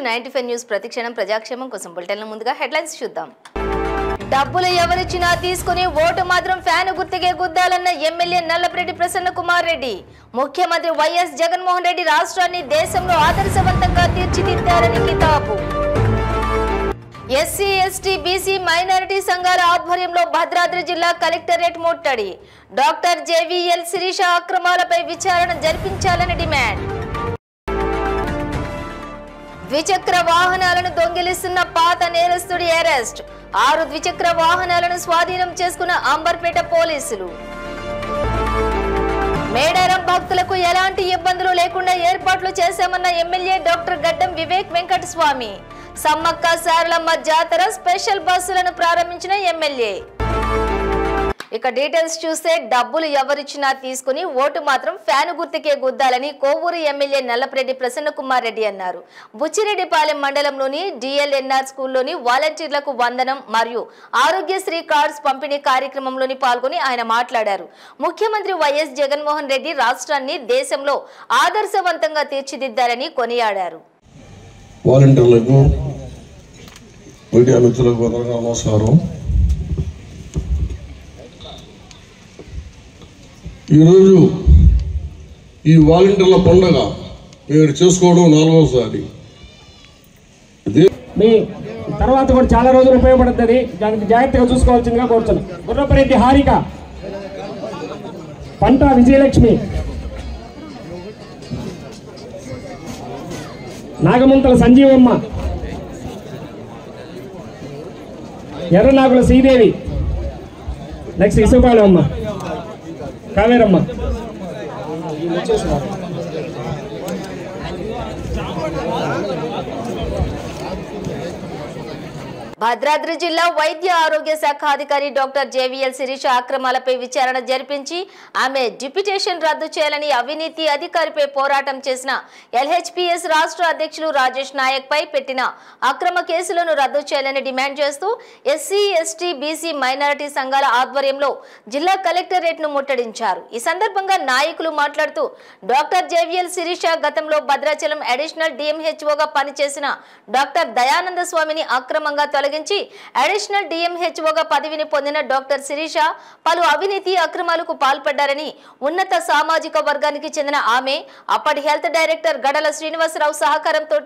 95 news ప్రతిక్షణం ప్రజాక్షేమం కోసం బులెటిన్ల ముందుగా హెడ్లైన్స్ చూద్దాం. డబ్బులు ఎవరిచ్చినా తీసుకుని ఓటు మాత్రం ఫ్యాన్ గుర్తుకే గుద్దాలన్న ఎమ్మెల్యే నల్లపరెడ్డి ప్రసన్న కుమార్ రెడ్డి. ముఖ్యమంత్రి వైఎస్ జగన్మోహన్ రెడ్డి రాష్ట్రాన్ని దేశంలో ఆదర్శవంతంగా తీర్చిదిద్దారని కితాబు. ఎస్సీ ఎస్టీ బీసీ మైనారిటీ సంఘాల ఆధ్వర్యంలో భద్రాద్రి జిల్లా కలెక్టరేట్ ముట్టడి. డాక్టర్ జేవీఎల్ శిరీష అక్రమాలపై విచారణ జరిపించాలని డిమాండ్. ద్విచక్ర వాహనాలను దొంగిలిస్తున్న పాత నేరస్తుడి అరెస్ట్. 6 ద్విచక్ర వాహనాలను స్వాధీనం చేసుకున్న అంబర్పేట పోలీసులు. మేడారం భక్తులకు ఎలాంటి ఇబ్బందులు లేకుండా ఏర్పాట్లు చేశామన్న ఎమ్మెల్యే డాక్టర్ గడ్డం వివేక్ వెంకట స్వామి. సమ్మక్క సారలమ్మ జాతర స్పెషల్ బస్సులను ప్రారంభించిన ఎమ్మెల్యే. ఇక డీటెయిల్స్ చూస్తే డబ్బులు ఎవరిచ్చినా తీసుకుని ఓటు మాత్రం ఫ్యాను గుర్తుకే గుద్దాలని కోవూరు ఎమ్మెల్యే నల్లపరెడ్డి ప్రసన్న కుమార్ రెడ్డి అన్నారు. బుచ్చిరెడ్డిపాలెం మండలంలోని డిఎల్ఎన్ఆర్ స్కూల్లోని వాలంటీర్లకు వందనం మరియు ఆరోగ్యశ్రీ కార్డ్స్ పంపిణీ కార్యక్రమంలోని పాల్గొని ఆయన మాట్లాడారు. ముఖ్యమంత్రి వైఎస్ జగన్మోహన్ రెడ్డి రాష్ట్రాన్ని దేశంలో ఆదర్శవంతంగా తీర్చిదిద్దారని కొనియాడారు. వాలంటీర్లకు మీడియా మిత్రులకు నమస్కారం. ఈరోజు ఈ వాలంటీర్ల పండుగ మీరు చేసుకోవడం 4వసారి. మీ తర్వాత కూడా చాలా రోజులు ఉపయోగపడుతుంది, దానికి జాగ్రత్తగా చూసుకోవాల్సిందిగా కోరుతున్నాం. గుర్రపరెడ్డి హారిక, పంట విజయలక్ష్మి, నాగమంతల సంజీవమ్మ, ఎర్రనాగుల శ్రీదేవి, నెక్స్ట్ ఇసుపాలమ్మ, కావేరమ్మ. భద్రాద్రి జిల్లా వైద్య ఆరోగ్య శాఖ అధికారి డాక్టర్ జేవీఎల్ శిరీష అక్రమాలపై విచారణ జరిపించి ఆమె డిప్యూటేషన్ రద్దు చేయాలని అవినీతి అధికారిపై పోరాటం చేసిన ఎల్హెచ్పిఎస్ రాష్ట్ర అధ్యక్షులు రాజేష్ నాయక్ పై పెట్టిన అక్రమ కేసులను రద్దు చేయాలని డిమాండ్ చేస్తూ ఎస్సీ ఎస్టీ బీసీ మైనారిటీ సంఘాల ఆధ్వర్యంలో జిల్లా కలెక్టరేట్ ను ముట్టడించారు. ఈ సందర్భంగా నాయకులు మాట్లాడుతూ డాక్టర్ జేవీఎల్ శిరీష గతంలో భద్రాచలం అడిషనల్ డిఎంహెచ్ఓగా పనిచేసిన డాక్టర్ దయానంద స్వామిని అక్రమంగా అడిషనల్ డిఎంహెచ్ఓగా పదవిని పొందిన డాక్టర్ శిరీష పలు అవినీతి అక్రమాలకు పాల్పడ్డారని ఉన్నత సామాజిక వర్గానికి చెందిన ఆమె అప్పటి హెల్త్ డైరెక్టర్ గడల శ్రీనివాసరావు సహకారంతో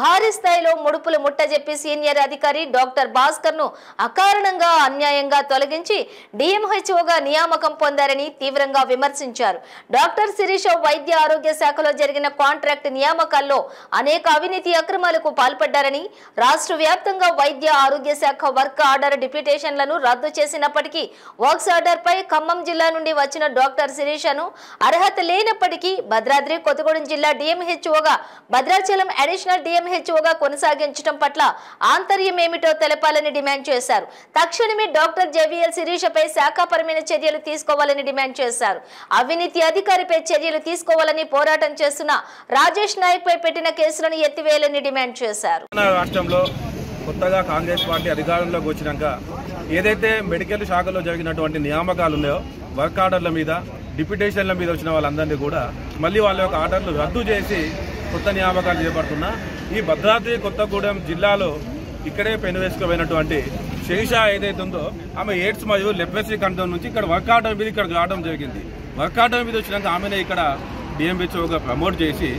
భారీ స్థాయిలో ముడుపులు ముట్టజెప్పి సీనియర్ అధికారి డాక్టర్ భాస్కర్ ను అకారణంగా అన్యాయంగా తొలగించి డిఎంహెచ్ఓగా నియామకం పొందారని తీవ్రంగా విమర్శించారు. డాక్టర్ శిరీష వైద్య ఆరోగ్య శాఖలో జరిగిన కాంట్రాక్ట్ నియామకాల్లో అనేక అవినీతి అక్రమాలకు పాల్పడ్డారని, రాష్ట్ర వ్యాప్తంగా వైద్య ఆరోగ్య శాఖ వర్క్ ఆర్డర్ డిప్యూటేషన్లను రద్దు చేసినప్పటికీ వర్క్స్ ఆర్డర్ పై ఖమ్మం జిల్లా నుండి వచ్చిన డాక్టర్ శిరీషను అర్హత లేనప్పటికీ భద్రాద్రి కొత్తగూడెం జిల్లా డిఎంహెచ్ఓగా భద్రాచలం అడిషనల్ డిఎంహెచ్ఓగా కొనసాగించడం పట్ల ఆంతర్యం ఏమిటో తెలపాలని డిమాండ్ చేశారు. తక్షణమే డాక్టర్ జేవీఎల్ శిరీషపై శాఖాపరమైన చర్యలు తీసుకోవాలని డిమాండ్ చేశారు. అవినీతి అధికారిపై చర్యలు తీసుకోవాలని పోరాటం చేస్తున్న రాజేష్ నాయక్ పై పెట్టిన కేసులను ఎత్తివేయాలని డిమాండ్ చేశారు. కొత్తగా కాంగ్రెస్ పార్టీ అధికారంలోకి వచ్చినాక ఏదైతే మెడికల్ శాఖలో జరిగినటువంటి నియామకాలు ఉన్నాయో వర్క్ ఆర్డర్ల మీద డిప్యూటేషన్ల మీద వచ్చిన వాళ్ళందరినీ కూడా మళ్ళీ వాళ్ళ యొక్క ఆర్డర్లు రద్దు చేసి కొత్త నియామకాలు చేపడుతున్నా ఈ భద్రాద్రి కొత్తగూడెం జిల్లాలో ఇక్కడే పెనువేసుకుపోయినటువంటి శిరీష ఏదైతే ఉందో ఆమె ఎయిడ్స్ మరియు లెప్రసీ కంట్రోల్ నుంచి ఇక్కడ వర్క్ ఆర్డర్ మీద ఇక్కడ రావడం జరిగింది. వర్క్ ఆర్డర్ మీద వచ్చినాక ఆమెనే ఇక్కడ డిఎంహెచ్ఓగా ప్రమోట్ చేసి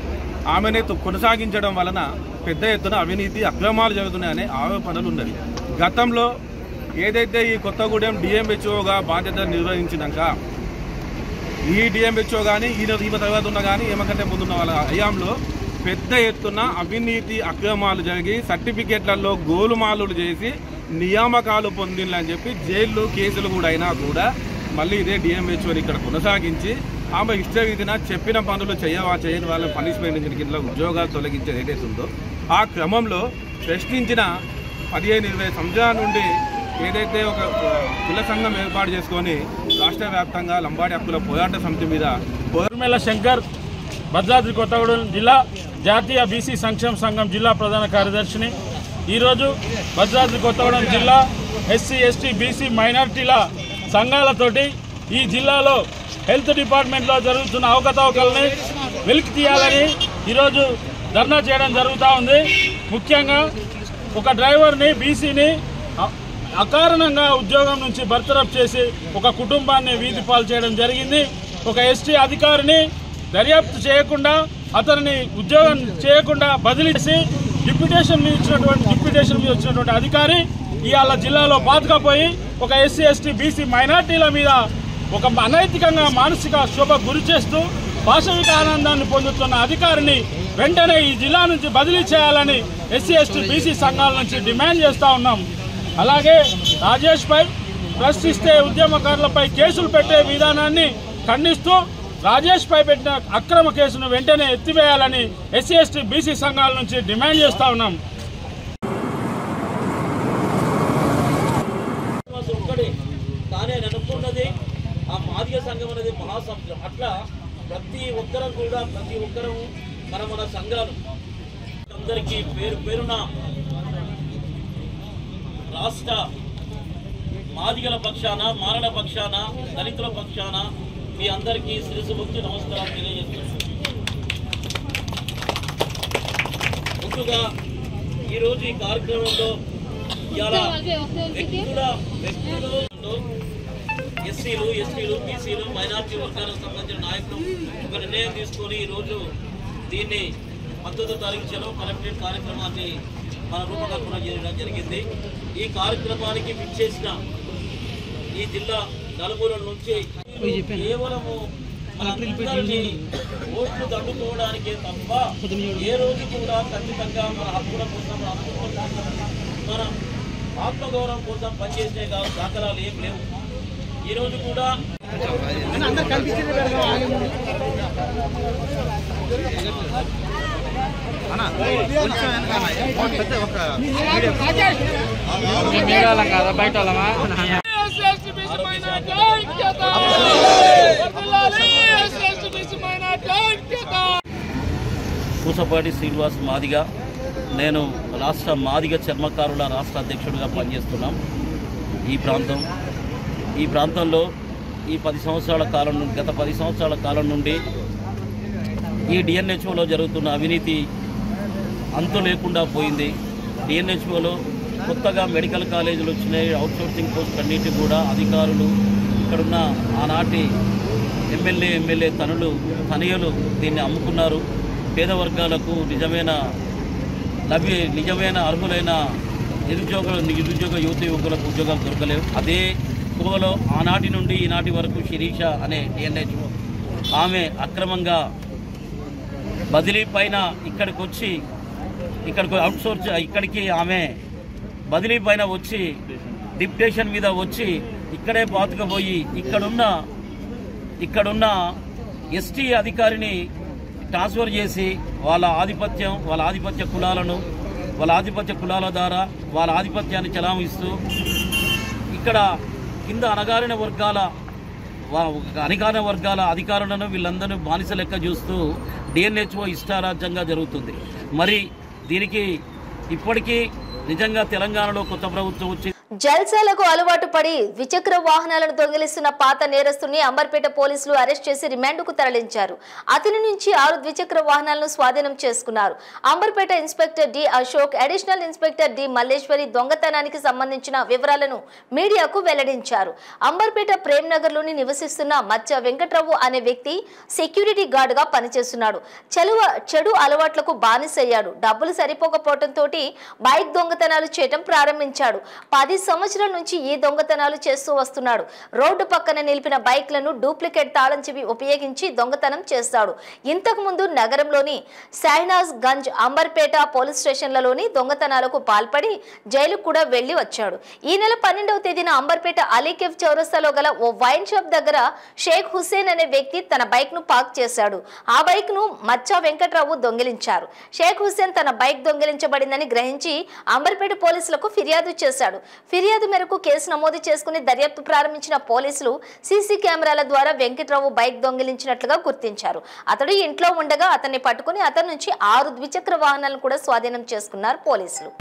ఆమెనే కొనసాగించడం వలన పెద్ద ఎత్తున అవినీతి అక్రమాలు జరుగుతున్నాయనే ఆరోపణలు ఉన్నవి. గతంలో ఏదైతే ఈ కొత్తగూడెం డిఎంహెచ్ఓగా బాధ్యత నిర్వహించినాక ఈ డిఎంహెచ్ఓ కానీ ఈమె తర్వాత ఉన్న కానీ ఏమకంటే ముందున్న వాళ్ళ హయాంలో పెద్ద ఎత్తున అవినీతి అక్రమాలు జరిగి సర్టిఫికెట్లలో గోలుమాలులు చేసి నియామకాలు పొందిందని చెప్పి జైళ్ళు కేసులు కూడా అయినా కూడా మళ్ళీ ఇదే డిఎంహెచ్ఓని ఇక్కడ కొనసాగించి ఆమె ఇష్టరీతిన చెప్పిన పనులు చేయని వాళ్ళ పనిష్మెంట్ కింద ఉద్యోగాలు తొలగించేది ఏదైతే ఉందో ఆ క్రమంలో ప్రశ్నించిన 15-20 సంవత్సరాల నుండి ఏదైతే ఒక కుల సంఘం ఏర్పాటు చేసుకొని రాష్ట్ర వ్యాప్తంగా లంబాడి హక్కుల పోరాట సమితి మీద కోర్మెల శంకర్, భద్రాద్రి కొత్తగూడెం జిల్లా జాతీయ బీసీ సంక్షేమ సంఘం జిల్లా ప్రధాన కార్యదర్శిని. ఈరోజు భద్రాద్రి కొత్తగూడెం జిల్లా ఎస్సీ ఎస్టీ బీసీ మైనారిటీల సంఘాలతోటి ఈ జిల్లాలో హెల్త్ డిపార్ట్మెంట్లో జరుగుతున్న అవకతవకల్ని వెలికి తీయాలని ఈరోజు ధర్నా చేయడం జరుగుతూ ఉంది. ముఖ్యంగా ఒక డ్రైవర్ని బీసీని అకారణంగా ఉద్యోగం నుంచి బర్తరఫ్ చేసి ఒక కుటుంబాన్ని వీధి పాలు చేయడం జరిగింది. ఒక ఎస్టీ అధికారిని దర్యాప్తు చేయకుండా అతనిని ఉద్యోగం చేయకుండా బదిలీ చేసి డిప్యూటేషన్ మీద వచ్చినటువంటి అధికారి ఇవాళ జిల్లాలో పాతుకపోయి ఒక ఎస్సీ ఎస్టీ బీసీ మైనార్టీల మీద ఒక అనైతికంగా మానసిక శోభ గురి చేస్తూ పాశవిక ఆనందాన్ని పొందుతున్న అధికారిని వెంటనే ఈ జిల్లా నుంచి బదిలీ చేయాలని ఎస్సీ ఎస్టీ బీసీ సంఘాల నుంచి డిమాండ్ చేస్తూ ఉన్నాం. అలాగే రాజేష్పై ప్రశ్నిస్తే ఉద్యమకారులపై కేసులు పెట్టే విధానాన్ని ఖండిస్తూ రాజేష్పై పెట్టిన అక్రమ కేసును వెంటనే ఎత్తివేయాలని ఎస్సీ ఎస్టీ బీసీ సంఘాల నుంచి డిమాండ్ చేస్తూ ఉన్నాం. తానే నడుపుతున్నది ఆ మాదిగ సంఘం అనేది మహాసముద్రం. అట్లా ప్రతి ఒక్కరం మన సంఘాలు అందరికీ పేరు పేరున రాష్ట్ర మాదిగల పక్షాన, మారణ పక్షాన, దళితుల పక్షాన మీ అందరికీ శిరస్సుభక్తి నమస్కారాలు తెలియజేస్తున్నాను. ముందుగా ఈరోజు ఈ కార్యక్రమంలో ఇవాళ వ్యక్తులు ఎస్సీలు, ఎస్టీలు, బీసీలు, మైనార్టీ వర్గాలకు సంబంధించిన నాయకులు ఒక నిర్ణయం తీసుకొని ఈరోజు దీన్ని 19వ తారీఖు చెలో కలెక్టరేట్ కార్యక్రమాన్ని మన రూపకల్పన చేయడం జరిగింది. ఈ కార్యక్రమానికి విచ్చేసిన ఈ జిల్లా నలుమూలల నుంచి కేవలము మనందరినీ ఓట్లు దండుకోవడానికే తప్ప ఏ రోజు కూడా ఖచ్చితంగా మన హక్కుల కోసం, మన ఆత్మగౌరవం కోసం పనిచేసే దాఖలాలు ఏం లేవు. ఈరోజు కూడా బయట పూసపాటి శ్రీనివాస్ మాదిగ, నేను రాష్ట్ర మాదిగ చర్మకారుల రాష్ట్ర అధ్యక్షుడిగా పనిచేస్తున్నాం. ఈ ప్రాంతంలో ఈ 10 సంవత్సరాల కాలం నుండి, గత 10 సంవత్సరాల కాలం నుండి ఈ డిఎన్హెచ్ఓలో జరుగుతున్న అవినీతి అంతు లేకుండా పోయింది. డిఎన్హెచ్ఓలో కొత్తగా మెడికల్ కాలేజీలు వచ్చినాయి. అవుట్సోర్సింగ్ పోస్ట్ అన్నిటి కూడా అధికారులు, ఇక్కడున్న ఆనాటి ఎమ్మెల్యే తనయులు దీన్ని అమ్ముకున్నారు. పేద వర్గాలకు నిజమైన అర్హులైన నిరుద్యోగ యువకులకు ఉద్యోగాలు దొరకలేవు. అదే కోవలో ఆనాటి నుండి ఈనాటి వరకు శిరీష అనే డిఎన్హెచ్ఓ ఆమె అక్రమంగా బదిలీ పైన ఇక్కడికి ఆమె బదిలీ పైన వచ్చి డిప్యుటేషన్ మీద వచ్చి ఇక్కడే పాతుకుపోయి ఇక్కడున్న ఎస్టీ అధికారిని ట్రాన్స్ఫర్ చేసి వాళ్ళ ఆధిపత్య కులాల ద్వారా వాళ్ళ ఆధిపత్యాన్ని చలాయిస్తూ ఇక్కడ కింద అణగారిన వర్గాల అధికారులను వీళ్ళందరూ బానిస లెక్క చూస్తూ డిఎన్హెచ్ఓ ఇష్టారాజ్యంగా జరుగుతుంది. మరి దీనికి ఇప్పటికీ నిజంగా తెలంగాణలో కొత్త ప్రభుత్వం వచ్చి జల్సాలకు అలవాటు పడి ద్విచక్ర వాహనాలను దొంగిలిస్తున్న పాత నేరస్తుని అంబర్పేట పోలీసులు అరెస్ట్ చేసి రిమాండ్కు తరలించారు. అతని నుంచి 6 ద్విచక్ర వాహనాలను స్వాధీనం చేసుకున్నారు. Amberpet inspector D Ashok, additional inspector D Malleswari దొంగతనానికి సంబంధించిన వివరాలను మీడియాకు వెల్లడించారు. అంబర్పేట ప్రేమ్ నగర్ లోని నివసిస్తున్న మచ్చ వెంకట్రావు అనే వ్యక్తి సెక్యూరిటీ గార్డ్ గా పనిచేస్తున్నాడు. చెడు అలవాట్లకు బానిసయ్యాడు. డబ్బులు సరిపోకపోవడంతో బైక్ దొంగతనాలు చేయడం ప్రారంభించాడు. 10 సంవత్సరాల నుంచి ఈ దొంగతనాలు చేస్తూ వస్తున్నాడు. రోడ్డు పక్కన నిలిపిన బైక్లను డూప్లికేట్ తాళం చెవి ఉపయోగించి దొంగతనం చేస్తాడు. ఇంతకు ముందు నగరంలోని సైనాజ్ గంజ్, అంబర్పేట పోలీస్ స్టేషన్లలోని దొంగతనాలకు పాల్పడి జైలుకు కూడా వెళ్లి వచ్చాడు. ఈ నెల 12వ తేదీన అంబర్పేట అలీకేఫ్ చౌరస్తాలో గల ఓ వైన్ షాప్ దగ్గర షేక్ హుస్సేన్ అనే వ్యక్తి తన బైక్ ను పార్క్ చేశాడు. ఆ బైక్ ను మచ్చా వెంకట్రావు దొంగిలించారు. షేక్ హుస్సేన్ తన బైక్ దొంగిలించబడిందని గ్రహించి అంబర్పేట పోలీసులకు ఫిర్యాదు చేశాడు. ఫిర్యాదు మేరకు కేసు నమోదు చేసుకుని దర్యాప్తు ప్రారంభించిన పోలీసులు సీసీ కెమెరాల ద్వారా వెంకట్రావు బైక్ దొంగిలించినట్లుగా గుర్తించారు. అతడు ఇంట్లో ఉండగా అతన్ని పట్టుకుని అతని నుంచి 6 ద్విచక్ర వాహనాలను కూడా స్వాధీనం చేసుకున్నారు పోలీసులు.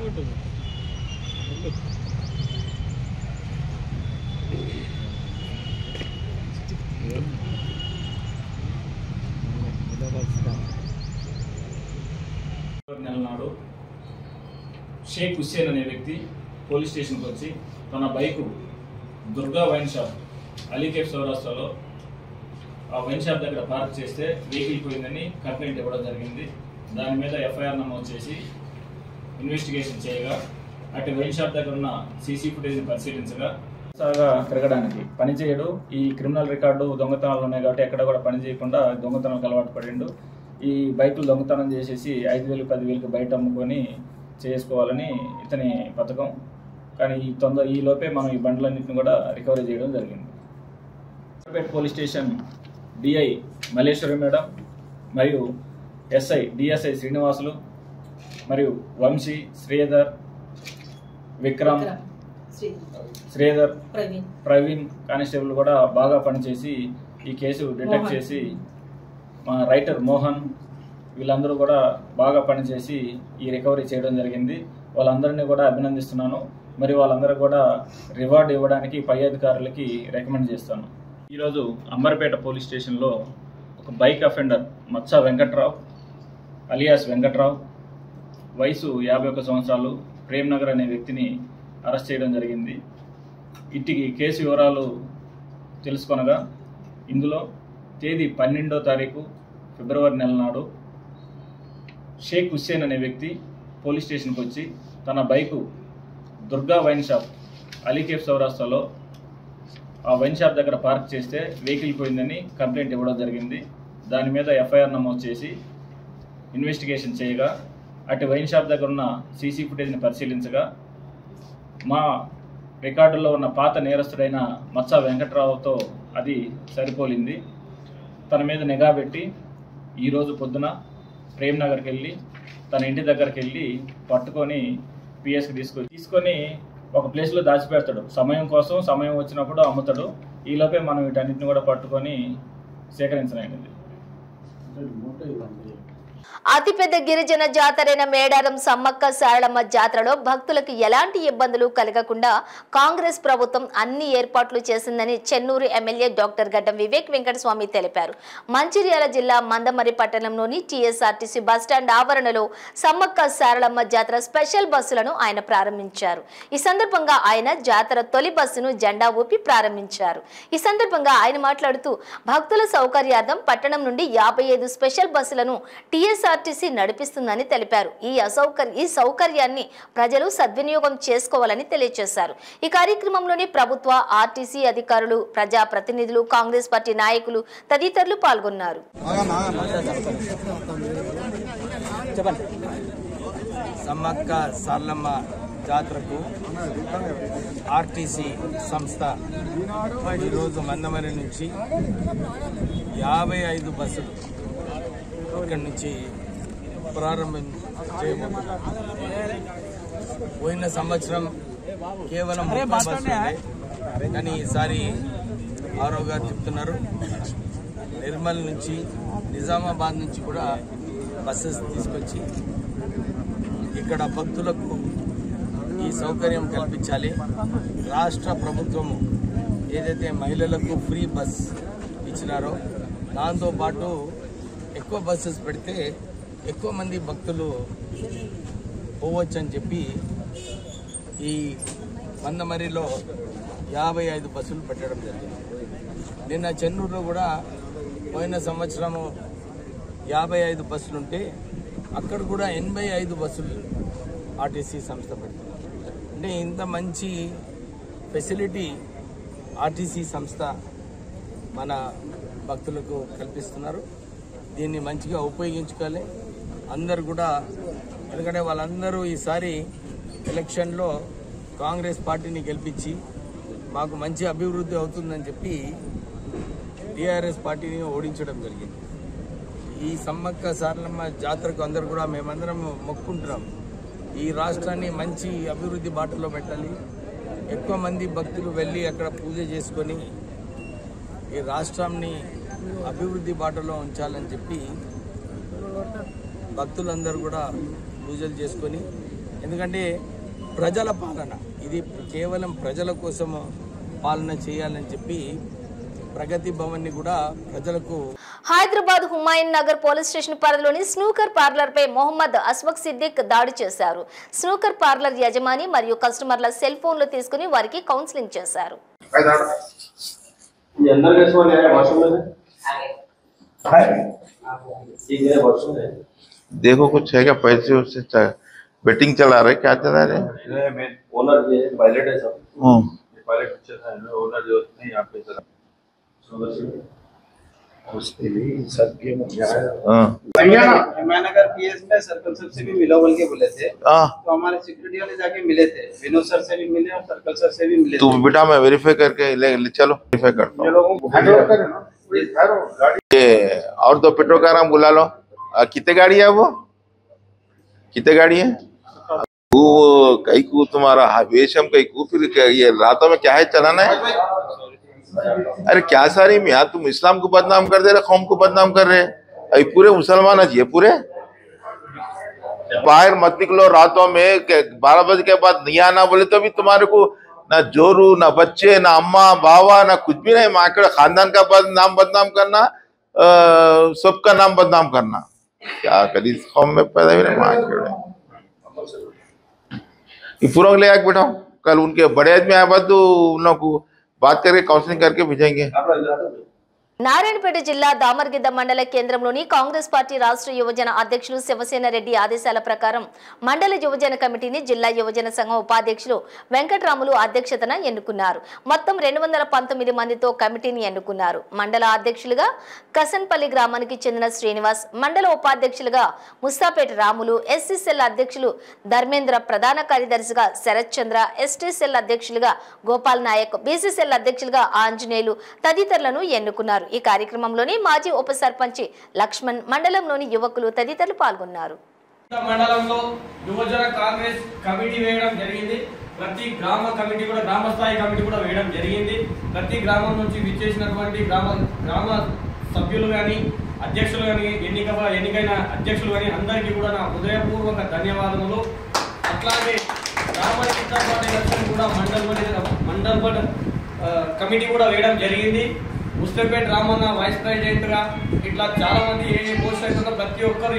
నెల నాడు షేక్ హుస్సేన్ అనే వ్యక్తి పోలీస్ స్టేషన్కి వచ్చి తన bike Durga wine shop Ali Cafe సౌరాష్ట్రలో ఆ వైన్ షాప్ దగ్గర పార్క్ చేస్తే వెహికల్ పోయిందని కంప్లైంట్ ఇవ్వడం జరిగింది. దాని మీద ఎఫ్ఐఆర్ నమోదు చేసి ఇన్వెస్టిగేషన్ చేయగా అటు వైన్ షాప్ దగ్గర ఉన్న సీసీ ఫుటేజ్ని పరిశీలించగా సాగా తిరగడానికి పనిచేయడు, ఈ క్రిమినల్ రికార్డు దొంగతనాలు ఉన్నాయి కాబట్టి ఎక్కడ కూడా పని చేయకుండా దొంగతనాలకు అలవాటు పడిండు. ఈ బైకులు దొంగతనం చేసేసి 5,000 10,000 బయట అమ్ముకొని చేసుకోవాలని ఇతని పథకం. కానీ ఈ లోపే మనం ఈ బండ్లన్నింటిని కూడా రికవరీ చేయడం జరిగింది. Police station DI Malleswari madam మరియు ఎస్ఐ డిఎస్ఐ శ్రీనివాసులు మరియు వంశీ, శ్రీధర్, విక్రమ్, శ్రీధర్, ప్రవీణ్ కానిస్టేబుల్ కూడా బాగా పనిచేసి ఈ కేసు డిటెక్ట్ చేసి మా రైటర్ మోహన్ వీళ్ళందరూ కూడా బాగా పనిచేసి ఈ రికవరీ చేయడం జరిగింది. వాళ్ళందరినీ కూడా అభినందిస్తున్నాను. మరి వాళ్ళందరూ కూడా రివార్డ్ ఇవ్వడానికి పై అధికారులకి రికమెండ్ చేస్తాను. ఈరోజు అంబర్పేట పోలీస్ స్టేషన్లో ఒక bike offender Matsa Venkatrao alias Venkatrao వయసు 51 సంవత్సరాలు ప్రేమ్నగర్ అనే వ్యక్తిని అరెస్ట్ చేయడం జరిగింది. ఇట్టికి కేసు వివరాలు తెలుసుకొనగా ఇందులో తేదీ 12వ తారీఖు ఫిబ్రవరి నెల నాడు షేక్ హుస్సేన్ అనే వ్యక్తి పోలీస్ స్టేషన్కి వచ్చి తన bike Durga wine shop Ali Cafe సౌరాష్ట్రలో ఆ వైన్ షాప్ దగ్గర పార్క్ చేస్తే వెహికల్ పోయిందని కంప్లైంట్ ఇవ్వడం జరిగింది. దాని మీద ఎఫ్ఐఆర్ నమోదు చేసి ఇన్వెస్టిగేషన్ చేయగా అటు వైన్ షాప్ దగ్గర ఉన్న సీసీ ఫుటేజ్ని పరిశీలించగా మా రికార్డుల్లో ఉన్న పాత నేరస్తుడైన మత్స వెంకట్రావుతో అది సరిపోలింది. తన మీద నిఘా పెట్టి ఈరోజు పొద్దున ప్రేమ్నగర్కి వెళ్ళి తన ఇంటి దగ్గరికి వెళ్ళి పట్టుకొని పిఎస్కి తీసుకొని ఒక ప్లేస్లో దాచిపెడతాడు. సమయం కోసం, సమయం వచ్చినప్పుడు అమ్ముతాడు. ఈలోపే మనం వీటన్నిటిని కూడా పట్టుకొని సేకరించలేనిది. అతిపెద్ద గిరిజన జాతరైన మేడారం సమ్మక్క సారళమ్మ జాతరలో భక్తులకు ఎలాంటి ఇబ్బందులు కలగకుండా కాంగ్రెస్ ప్రభుత్వం అన్ని ఏర్పాట్లు చేసిందని చెన్నూరు ఎమ్మెల్యే డాక్టర్ గడ్డం వివేక్ వెంకటస్వామి తెలిపారు. మంచిర్యాల జిల్లా మందమరి పట్టణంలోని టీఎస్ఆర్టీసీ బస్టాండ్ ఆవరణలో సమ్మక్క సారళమ్మ జాతర స్పెషల్ బస్సులను ఆయన ప్రారంభించారు. ఈ సందర్భంగా ఆయన జాతర తొలి బస్సును జెండా ఊపి ప్రారంభించారు. ఈ సందర్భంగా ఆయన మాట్లాడుతూ భక్తుల సౌకర్యార్థం పట్టణం నుండి 55 స్పెషల్ బస్సులను టీఎస్ఆర్టీసీ నడిపిస్తుందని తెలిపారు. ఈ సౌకర్యాన్ని ప్రజలు సద్వినియోగం చేసుకోవాలని తెలియజేశారు. ఈ కార్యక్రమంలోని ప్రభుత్వ, ఆర్టీసీ అధికారులు, ప్రజా ప్రతినిధులు, కాంగ్రెస్ పార్టీ నాయకులు తదితరులు పాల్గొన్నారు. సమ్మక్క సారళమ్మ జాతరకు ఆర్టీసీ సంస్థ ఈరోజు మందమరి నుంచి 55 బస్సులు ఇక్కడి నుంచి ప్రారంభం చేయబోతున్నారు. పోయిన సంవత్సరం కేవలం 30 బస్సులు, కానీ ఈసారి ఆరో గారు చెప్తున్నారు నిర్మల్ నుంచి, నిజామాబాద్ నుంచి కూడా బస్సెస్ తీసుకొచ్చి ఇక్కడ భక్తులకు ఈ సౌకర్యం కల్పించాలి. రాష్ట్ర ప్రభుత్వము ఏదైతే మహిళలకు ఫ్రీ బస్ ఇచ్చినారో దాంతోపాటు ఎక్కువ బస్సెస్ పెడితే ఎక్కువ మంది భక్తులు పోవచ్చు అని చెప్పి ఈ మందమరిలో 55 బస్సులు పెట్టడం జరిగింది. నిన్న చెన్నూరులో కూడా పోయిన సంవత్సరము 55 బస్సులుంటే అక్కడ కూడా 85 బస్సులు ఆర్టీసీ సంస్థ పెడుతున్నారు. అంటే ఇంత మంచి ఫెసిలిటీ ఆర్టీసీ సంస్థ మన భక్తులకు కల్పిస్తున్నారు. దీన్ని మంచిగా ఉపయోగించుకోవాలి అందరు కూడా. ఎందుకంటే వాళ్ళందరూ ఈసారి ఎలక్షన్లో కాంగ్రెస్ పార్టీని గెలిపించి మాకు మంచి అభివృద్ధి అవుతుందని చెప్పి టీఆర్ఎస్ పార్టీని ఓడించడం జరిగింది. ఈ సమ్మక్క సారళమ్మ జాతరకు అందరు కూడా మేమందరం మొక్కుంటున్నాం, ఈ రాష్ట్రాన్ని మంచి అభివృద్ధి బాటలో పెట్టాలి, ఎక్కువ మంది భక్తులు వెళ్ళి అక్కడ పూజ చేసుకొని ఈ రాష్ట్రాన్ని అభివృద్ధి బాటలో ఉంచాలని చెప్పి భక్తులందరూ కూడా పూజలు చేసుకొని ఎందుకంటే ప్రజల పాలన ఇది కేవలం ప్రజల కోసం పాలన చేయాలని చెప్పి ప్రగతి భవన్ని కూడా ప్రజలకు హైదరాబాద్ హుమాయూన్ నగర్ పోలీస్ స్టేషన్ పరిధిలోని స్నూకర్ పార్లర్ పై మొహమ్మద్ అస్వక్ సిద్దిక్ దాడి చేశారు. స్నూకర్ పార్లర్ యజమాని మరియు కస్టమర్ల సెల్ ఫోన్లు తీసుకుని వారికి కౌన్సిలింగ్ చేశారు. देखो कुछ है क्या पैसे उससे बेटिंग चला रहे क्या चला रहे ओनर ये पायलट है सब पायलट अच्छा था ओनर जो नहीं यहाँ पे चला उसके लिए सब गेम हिमायनगर पीएस में सर्कल सर से भी मिलो बोल के बोले थे तो हमारे सिक्योरिटी वाले जाके मिले थे विनोद सर से भी मिले और सर्कल सर से भी मिले तू बेटा मैं वेरीफाई करके चलो वेरीफाई करता हूँ और दो पेट्रोल का नाम बुला लो कितने गाड़ी है वो कितने गाड़ी है वो कई को तुम्हारा वेशम कई को फिर ये रातों में क्या है चलाना है अरे क्या सारी मियाँ तुम इस्लाम को बदनाम कर दे रहे कौम को बदनाम कर रहे अभी पूरे मुसलमान है ये पूरे बाहर मत निकलो रातों में 12 बजे के बाद नहीं आना बोले तो भी तुम्हारे को ना जोरू ना बच्चे ना अम्मा बाबा ना कुछ भी नहीं माँ के खानदान का नाम बदनाम करना सबका नाम बदनाम करना क्या कभी कौम में पैदा हुए माँ के पूरा ले आके बैठाओ कल उनके बड़े आदमी आए बाद उन लोग को बात करके काउंसलिंग करके भेजेंगे. నారాయణపేట జిల్లా దామర్గిద్ద మండల కేంద్రంలోని కాంగ్రెస్ పార్టీ రాష్ట్ర యువజన అధ్యక్షులు శివసేన రెడ్డి ఆదేశాల ప్రకారం మండల యువజన కమిటీని జిల్లా యువజన సంఘం ఉపాధ్యక్షులు వెంకటరాములు అధ్యక్షతన ఎన్నుకున్నారు. మొత్తం 219 మందితో కమిటీని ఎన్నుకున్నారు. మండల అధ్యక్షులుగా కసన్పల్లి గ్రామానికి చెందిన శ్రీనివాస్, మండల ఉపాధ్యక్షులుగా ముస్తాపేట రాములు, ఎస్సీ సెల్ అధ్యక్షులు ధర్మేంద్ర, ప్రధాన కార్యదర్శిగా శరత్ చంద్ర, ఎస్టీ సెల్ అధ్యక్షులుగా గోపాల్ నాయక్, బీసీ సెల్ అధ్యక్షులుగా ఆంజనేయులు తదితరులను ఎన్నుకున్నారు. ఈ కార్యక్రమంలోని మాజీ ఉప సర్పంచ్ లక్ష్మణ్, మండలంలోని యువకులు తదితరులు పాల్గొన్నారు. మండలంలో యువజన కాంగ్రెస్ కమిటీ వేయడం జరిగింది. ప్రతి గ్రామ కమిటీ కూడా గ్రామ స్థాయి కమిటీ కూడా వేయడం జరిగింది. ప్రతి గ్రామం నుంచి విచ్చేసినటువంటి గ్రామ సభ్యులు కానీ అధ్యక్షులు కానీ ఎన్నికైన అధ్యక్షులు కానీ అందరికీ కూడా నా హృదయపూర్వక ధన్యవాదములు. అట్లాగే గ్రామ ఎలక్షన్ కూడా మండల్ కమిటీ కూడా వేయడం జరిగింది. ముస్తఫేట్ రామన్న వైస్ ప్రెసిడెంట్ గా ఇట్లా చాలా మంది ఏ పోస్ట్ అవుతుందో ప్రతి ఒక్కరు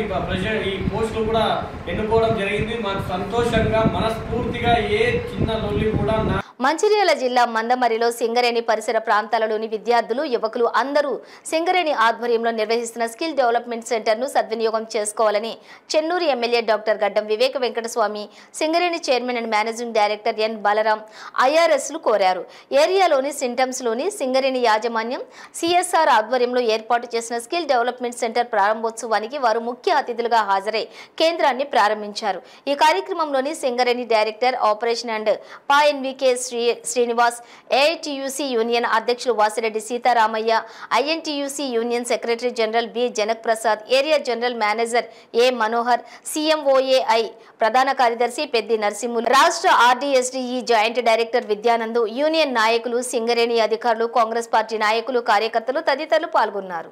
ఈ పోస్టులు కూడా ఎన్నుకోవడం జరిగింది. మాకు సంతోషంగా మనస్ఫూర్తిగా ఏ చిన్న లొల్లి కూడా మంచిర్యాల జిల్లా మందమరిలో సింగరేణి పరిసర ప్రాంతాలలోని విద్యార్థులు, యువకులు అందరూ సింగరేణి ఆధ్వర్యంలో నిర్వహిస్తున్న స్కిల్ డెవలప్మెంట్ సెంటర్ను సద్వినియోగం చేసుకోవాలని Chennur MLA doctor Gaddam Vivek Venkatswamy, Singareni chairman and managing director N Balaram ఐఆర్ఎస్లు కోరారు. ఏరియాలోని సింటమ్స్లోని సింగరేణి యాజమాన్యం సిఎస్ఆర్ ఆధ్వర్యంలో ఏర్పాటు చేసిన స్కిల్ డెవలప్మెంట్ సెంటర్ ప్రారంభోత్సవానికి వారు ముఖ్య అతిథులుగా హాజరై కేంద్రాన్ని ప్రారంభించారు. ఈ కార్యక్రమంలోని సింగరేణి డైరెక్టర్ ఆపరేషన్ అండ్ పాఎన్వికే శ్రీనివాస్, ఏఐటియుసి యూనియన్ అధ్యక్షులు Vasireddy Seetharamaiah, INTUC union secretary general B Janak Prasad, area general manager A Manohar, CMOAI ప్రధాన కార్యదర్శి పెద్ది నరసింహులు, రాష్ట్ర RDSDE joint director Vidyanandu, union నాయకులు, సింగరేణి అధికారులు, కాంగ్రెస్ పార్టీ నాయకులు, కార్యకర్తలు తదితరులు పాల్గొన్నారు.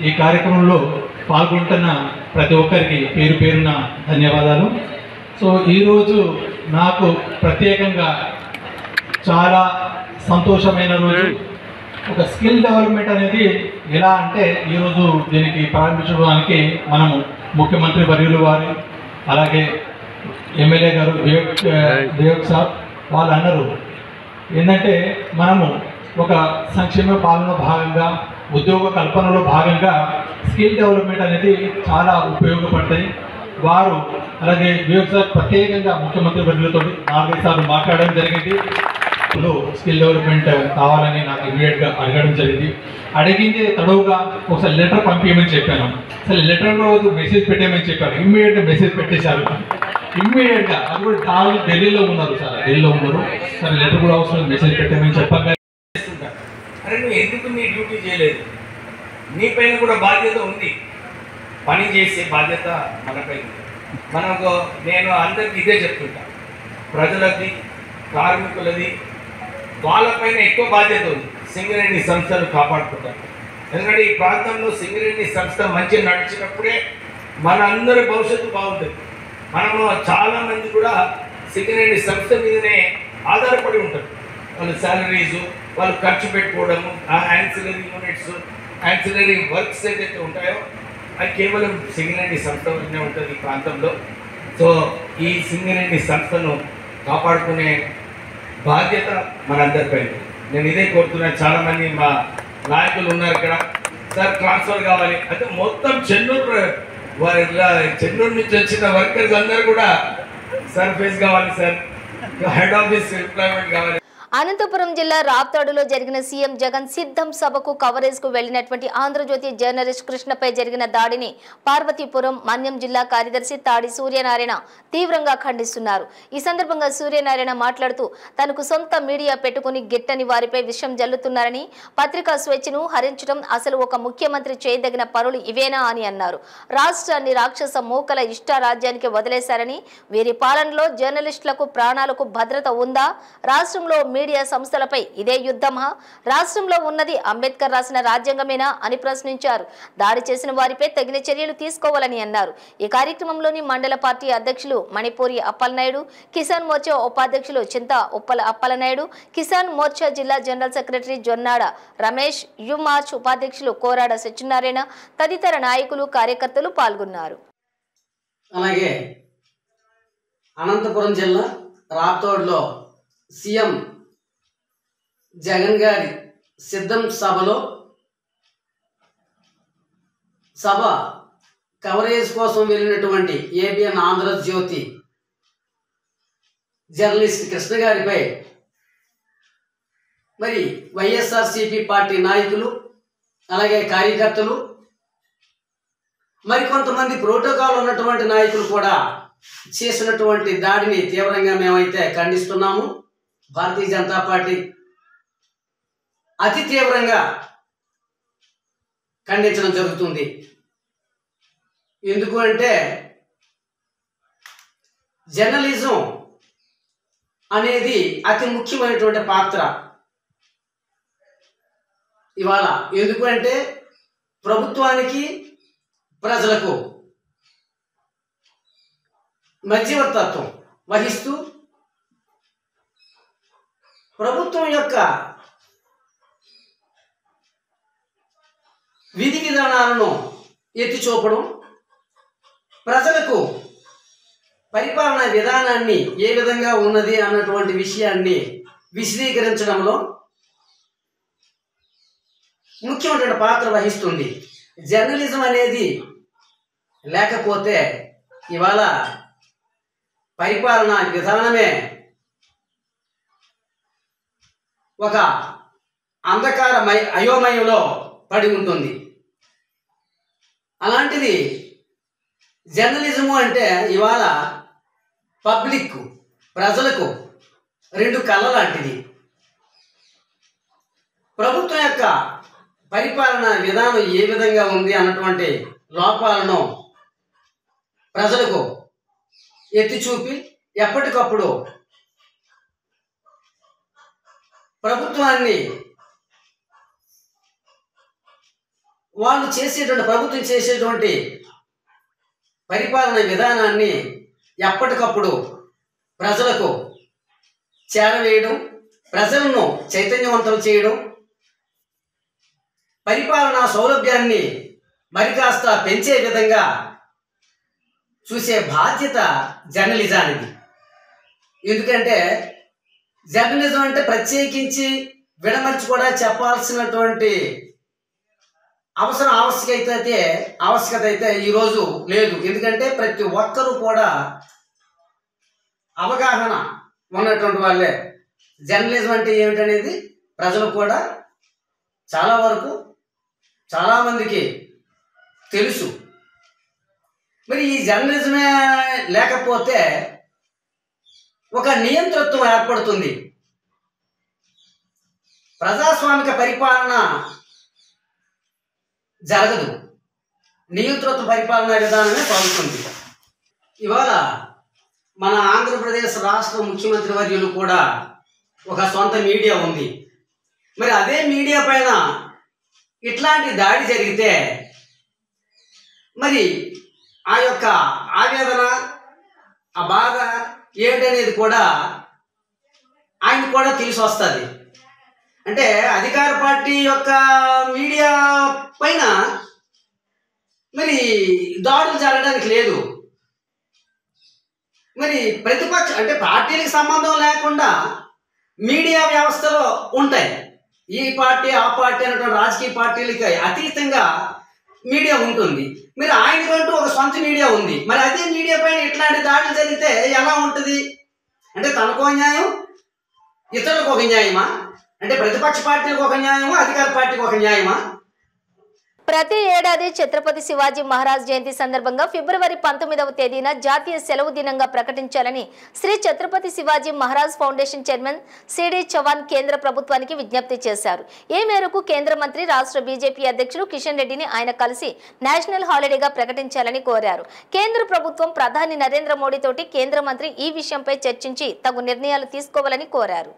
ఈ కార్యక్రమంలో పాల్గొంటున్న ప్రతి ఒక్కరికి పేరు పేరున ధన్యవాదాలు. సో ఈరోజు నాకు ప్రత్యేకంగా చాలా సంతోషమైన రోజు. ఒక స్కిల్ డెవలప్మెంట్ అనేది ఎలా అంటే ఈరోజు దీనికి ప్రారంభించడానికి మనము ముఖ్యమంత్రి వర్యులు వారి, అలాగే ఎమ్మెల్యే గారు వివేక్ సాబ్ వాళ్ళు అన్నారు ఏంటంటే మనము ఒక సంక్షేమ పాలనలో భాగంగా, ఉద్యోగ కల్పనలో భాగంగా స్కిల్ డెవలప్మెంట్ అనేది చాలా ఉపయోగపడతాయి. వారు అలాగే వివేక్ సార్ ప్రత్యేకంగా ముఖ్యమంత్రి వర్యులతో 4-5 సార్లు మాట్లాడడం జరిగింది. స్కిల్ డెవలప్మెంట్ కావాలని నాకు ఇమీడియట్గా అడగడం జరిగింది. అడిగింది తడవుగా ఒకసారి లెటర్ పంపించమని చెప్పాను. అసలు లెటర్ రోజు మెసేజ్ పెట్టేయమని చెప్పాను. ఇమ్మీడియట్గా మెసేజ్ పెట్టేశారు. ఇమ్మీడియట్గా అది కూడా చాలా ఢిల్లీలో ఉన్నారు సార్, ఢిల్లీలో ఉన్నారు. సరే లెటర్ కూడా అవసరం, మెసేజ్ పెట్టేమని చెప్పాను. అరే నువ్వు ఎందుకు నీ డ్యూటీ చేయలేదు? నీ పైన కూడా బాధ్యత ఉంది, పని చేసే బాధ్యత మనపై. మనకు నేను అందరికి ఇదే చెప్తుంటా, ప్రజలది, కార్మికులది, వాళ్ళపైన ఎక్కువ బాధ్యత ఉంది. సింగరేణి సంస్థలు కాపాడుకుంటారు. ఎందుకంటే ఈ ప్రాంతంలో సింగరేణి సంస్థ మంచిగా నడిచినప్పుడే మన అందరి భవిష్యత్తు బాగుంటుంది. మనము చాలా మంది కూడా సింగరేణి సంస్థ మీదనే ఆధారపడి ఉంటారు. వాళ్ళ శాలరీస్, వాళ్ళు ఖర్చు పెట్టుకోవడము, యాన్సిలరీ యూనిట్స్, యాన్సిలరీ వర్క్స్ ఏదైతే ఉంటాయో అది కేవలం సింగరేణి సంస్థ వల్లనే ఉంటుంది ఈ ప్రాంతంలో. సో ఈ సింగరేణి సంస్థను కాపాడుకునే బాధ్యత మనందరిపై. నేను ఇదే కోరుతున్నాను. చాలామంది మా నాయకులు ఉన్నారు ఇక్కడ, సార్ ట్రాన్స్ఫర్ కావాలి అంటే మొత్తం చెన్నూరు నుంచి వచ్చిన వర్కర్స్ అందరూ కూడా సార్ ఫేస్ కావాలి, సార్ హెడ్ ఆఫీస్ ఎంప్లాయ్మెంట్ కావాలి. అనంతపురం జిల్లా రాప్తాడులో జరిగిన సీఎం జగన్ సిద్ధం సభకు కవరేజ్ కు వెళ్లినటువంటి ఆంధ్రజ్యోతి జర్నలిస్ట్ కృష్ణపై జరిగిన దాడిని పార్వతీపురం మన్యం జిల్లా కార్యదర్శి తాడి సూర్యనారాయణ తీవ్రంగా ఖండిస్తున్నారు. ఈ సందర్భంగా సూర్యనారాయణ మాట్లాడుతూ తనకు సొంత మీడియా పెట్టుకుని గిట్టని వారిపై విషం జల్లుతున్నారని, పత్రికా స్వేచ్ఛను హరించడం అసలు ఒక ముఖ్యమంత్రి చేయదగిన పనులు ఇవేనా అని అన్నారు. రాష్ట్రాన్ని రాక్షస మూకల ఇష్ట రాజ్యానికి వదిలేశారని, వీరి పాలనలో జర్నలిస్టులకు ప్రాణాలకు భద్రత ఉందా? రాష్ట్రంలో మీడియా సంస్థలపై ఇదే యుద్ధమా? రాష్ట్రంలో ఉన్నది అంబేద్కర్ రాసిన రాజ్యాంగమేనా అని ప్రశ్నించారు. దాడి చేసిన వారిపై తగిన చర్యలు తీసుకోవాలని అన్నారు. ఈ కార్యక్రమంలోని మండల పార్టీ అధ్యక్షులు మణిపూరి అప్పలనాయుడు, కిసాన్ మోర్చా ఉపాధ్యక్షులు చింత ఉప్పల అప్పలనాయుడు, కిసాన్ మోర్చా జిల్లా general secretary Jonnada Ramesh, you March ఉపాధ్యక్షులు కోరాడ సత్యనారాయణ తదితర నాయకులు కార్యకర్తలు పాల్గొన్నారు. అలాగే అనంతపురం జిల్లా రాప్తాడులో సీఎం జగన్ గారి సిద్ధం సభలో సభ కవరేజ్ కోసం వెళ్ళినటువంటి ఏబిఎన్ ఆంధ్రజ్యోతి జర్నలిస్ట్ కృష్ణ గారిపై మరి వైఎస్ఆర్సీపీ పార్టీ నాయకులు, అలాగే కార్యకర్తలు, మరికొంతమంది ప్రోటోకాల్ ఉన్నటువంటి నాయకులు కూడా చేసినటువంటి దాడిని తీవ్రంగా మేమైతే ఖండిస్తున్నాము. భారతీయ జనతా పార్టీ అతి తీవ్రంగా ఖండించడం జరుగుతుంది. ఎందుకు అంటే జర్నలిజం అనేది అతి ముఖ్యమైనటువంటి పాత్ర ఇవాళ. ఎందుకు అంటే ప్రభుత్వానికి ప్రజలకు మధ్యవర్తత్వం వహిస్తూ ప్రభుత్వం యొక్క విధి విధానాలను ఎత్తి చూపడం, ప్రజలకు పరిపాలనా విధానాన్ని ఏ విధంగా ఉన్నది అన్నటువంటి విషయాన్ని విశదీకరించడంలో ముఖ్యమైనటువంటి పాత్ర వహిస్తుంది. జర్నలిజం అనేది లేకపోతే ఇవాళ పరిపాలనా విధానమే ఒక అంధకారమై అయోమయంలో పడి ఉంటుంది. అలాంటిది జర్నలిజము అంటే ఇవాళ పబ్లిక్ ప్రజలకు రెండు కళ్ళ లాంటిది. ప్రభుత్వం యొక్క పరిపాలనా విధానం ఏ విధంగా ఉంది అన్నటువంటి లోపాలను ప్రజలకు ఎత్తి చూపి ఎప్పటికప్పుడు ప్రభుత్వాన్ని ప్రభుత్వం చేసేటువంటి పరిపాలన విధానాన్ని ఎప్పటికప్పుడు ప్రజలకు చేరవేయడం, ప్రజలను చైతన్యవంతం చేయడం, పరిపాలనా సౌలభ్యాన్ని మరి కాస్త పెంచే విధంగా చూసే బాధ్యత జర్నలిజానికి. ఎందుకంటే జర్నలిజం అంటే ప్రత్యేకించి విడమర్చి కూడా చెప్పాల్సినటువంటి ఆవశ్యకత అయితే ఈరోజు లేదు. ఎందుకంటే ప్రతి ఒక్కరూ కూడా అవగాహన ఉన్నటువంటి వాళ్ళే. జర్నలిజం అంటే ఏమిటనేది ప్రజలకు కూడా చాలా వరకు చాలామందికి తెలుసు. మరి ఈ జర్నలిజమే లేకపోతే ఒక నియంతృత్వం ఏర్పడుతుంది. ప్రజాస్వామిక పరిపాలన జరగదు, నియంతృత్వ పరిపాలనా విధానమే పలుకుతుంది. ఇవాళ మన ఆంధ్రప్రదేశ్ రాష్ట్ర ముఖ్యమంత్రి వర్యులు కూడా ఒక సొంత మీడియా ఉంది. మరి అదే మీడియా పైన ఇట్లాంటి దాడి జరిగితే మరి ఆ యొక్క ఆవేదన, ఆ బాధ ఏమిటనేది కూడా ఆయన కూడా తెలిసి వస్తుంది. అంటే అధికార పార్టీ యొక్క మీడియా పైన మరి దాడులు జరగడానికి లేదు. మరి ప్రతిపక్ష అంటే పార్టీలకు సంబంధం లేకుండా మీడియా వ్యవస్థలో ఉంటాయి. ఈ పార్టీ ఆ పార్టీ అనేటువంటి రాజకీయ పార్టీలకి అతీతంగా మీడియా ఉంటుంది. మరి ఆయనకంటూ ఒక సొంత మీడియా ఉంది. మరి అదే మీడియా పైన ఇట్లాంటి దాడులు జరిగితే ఎలా ఉంటుంది? అంటే తనకో న్యాయం, ఇతరులకు ఒక న్యాయమా? అంటే ప్రతిపక్ష పార్టీలకు ఒక న్యాయమా, అధికార పార్టీకి ఒక న్యాయమా? ప్రతి ఏడాది ఛత్రపతి శివాజీ మహారాజ్ జయంతి సందర్భంగా ఫిబ్రవరి 19వ తేదీన జాతీయ సెలవు దినంగా ప్రకటించాలని Shri Chhatrapati Shivaji Maharaj foundation chairman C D Chavan కేంద్ర ప్రభుత్వానికి విజ్ఞప్తి చేశారు. ఈ మేరకు కేంద్ర మంత్రి రాష్ట్ర బీజేపీ అధ్యక్షులు కిషన్ రెడ్డిని ఆయన కలిసి నేషనల్ హాలిడేగా ప్రకటించాలని కోరారు. కేంద్ర ప్రభుత్వం ప్రధాని నరేంద్ర మోడీ తోటి కేంద్ర మంత్రి ఈ విషయంపై చర్చించి తగు నిర్ణయాలు తీసుకోవాలని కోరారు.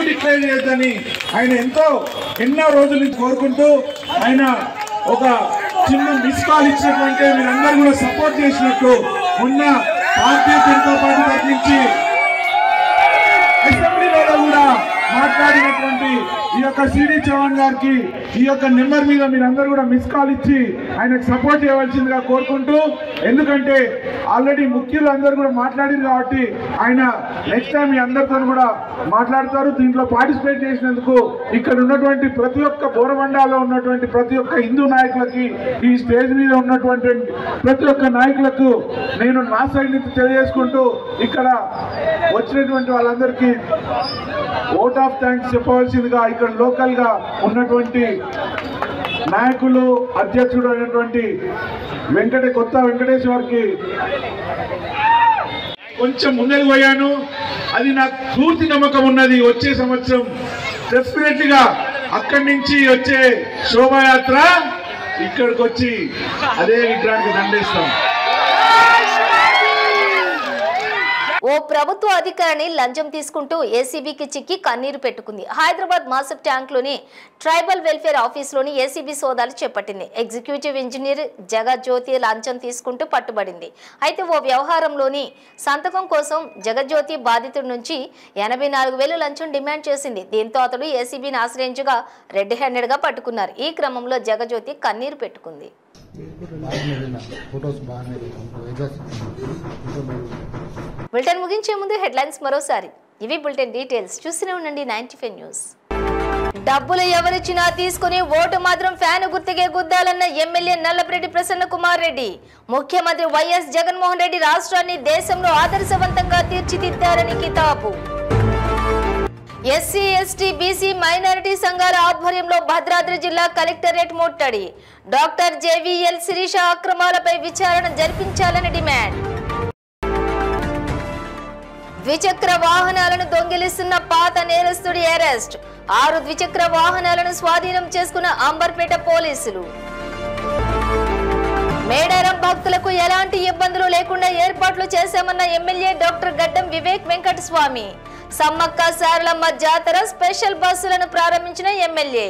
డిక్లేర్ చేయొద్దని ఆయన ఎన్నో రోజుల నుంచి కోరుకుంటూ ఆయన ఒక చిన్న మిస్ కాల్ ఇచ్చినటువంటి మీరందరూ కూడా సపోర్ట్ చేసినట్టు మొన్న భారతీయ జనతా పార్టీ తరఫు నుంచి అసెంబ్లీలో కూడా మాట్లాడినటువంటి ఈ యొక్క సిడి చవాన్ గారికి ఈ యొక్క నెంబర్ మీద మీరందరూ కూడా మిస్ కాల్ ఇచ్చి ఆయనకు సపోర్ట్ చేయవలసిందిగా కోరుకుంటూ, ఎందుకంటే ఆల్రెడీ ముఖ్యులు అందరూ కూడా మాట్లాడారు కాబట్టి ఆయన నెక్స్ట్ టైం మీ అందరితో కూడా మాట్లాడతారు. దీంట్లో పార్టిసిపేట్ చేసినందుకు ఇక్కడ ఉన్నటువంటి ప్రతి ఒక్క బోరబండాలో ఉన్నటువంటి ప్రతి ఒక్క హిందూ నాయకులకి, ఈ స్టేజ్ మీద ఉన్నటువంటి ప్రతి ఒక్క నాయకులకు నేను నా సైడ్ నుంచి తెలియజేసుకుంటూ ఇక్కడ వచ్చినటువంటి వాళ్ళందరికీ ఓట్ ఆఫ్ థ్యాంక్స్ చెప్పవలసిందిగా ఇక్కడ లోకల్ గా ఉన్నటువంటి నాయకులు, అధ్యక్షుడు అయినటువంటి కొత్త వెంకటేశ్వర్కి కొంచెం ముందుకు పోయాను. అది నాకు పూర్తి నమ్మకం ఉన్నది. వచ్చే సంవత్సరం డెఫినెట్లీగా అక్కడి నుంచి వచ్చే శోభాయాత్ర ఇక్కడికి వచ్చి అదే విగ్రహానికి దండేస్తాం. ఓ ప్రభుత్వ అధికారిని లంచం తీసుకుంటూ ఏసీబీకి చిక్కి కన్నీరు పెట్టుకుంది. హైదరాబాద్ మాసప్ ట్యాంక్లోని ట్రైబల్ వెల్ఫేర్ ఆఫీస్లోని ఏసీబీ సోదాలు చేపట్టింది. ఎగ్జిక్యూటివ్ ఇంజనీర్ జగజ్యోతి లంచం తీసుకుంటూ పట్టుబడింది. అయితే ఓ వ్యవహారంలోని సంతకం కోసం జగజ్యోతి బాధితుడి నుంచి 84,000 లంచం డిమాండ్ చేసింది. దీంతో అతడు ఏసీబీని ఆశ్రయించగా రెడ్ హ్యాండెడ్గా పట్టుకున్నారు. ఈ క్రమంలో జగజ్యోతి కన్నీరు పెట్టుకుంది. బులెటిన్ ముగించే ముందు హెడ్లైన్స్ మరోసారి. ఇవి బులెటిన్ డీటెయిల్స్. చూస్తూనే ఉండండి 95 న్యూస్. డబ్బులు ఎవరిచ్చినా తీసుకుని ఓటు మాత్రం ఫ్యాన్ గుర్తుకే గుద్దాలన్న ఎమ్మెల్యే నల్లపరెడ్డి ప్రసన్న కుమార్ రెడ్డి. ముఖ్యమంత్రి వైఎస్ జగన్మోహన్ రెడ్డి రాష్ట్రాన్ని దేశంలో ఆదర్శవంతంగా తీర్చిదిద్దారని కితాబు. ఎస్సీ ఎస్టీ బీసీ మైనారిటీ సంఘాల ఆధ్వర్యంలో భద్రాద్రి జిల్లా కలెక్టరేట్ ముట్టడి. డాక్టర్ జేవీఎల్ శిరీష అక్రమాలపై విచారణ జరిపించాలని డిమాండ్. ద్విచక్ర వాహనాలను దొంగిలిస్తున్న పాత నేరస్తుడి అరెస్ట్. 6 ద్విచక్ర వాహనాలను స్వాధీనం చేసుకున్న అంబర్పేట పోలీసులు. మేడారం భక్తులకు ఎలాంటి ఇబ్బందులు లేకుండా ఏర్పాట్లు చేశామన్న ఎమ్మెల్యే డాక్టర్ గడ్డం వివేక్ వెంకటస్వామి. సమ్మక్క సారలమ్మ జాతర స్పెషల్ బస్సులను ప్రారంభించిన ఎమ్మెల్యే.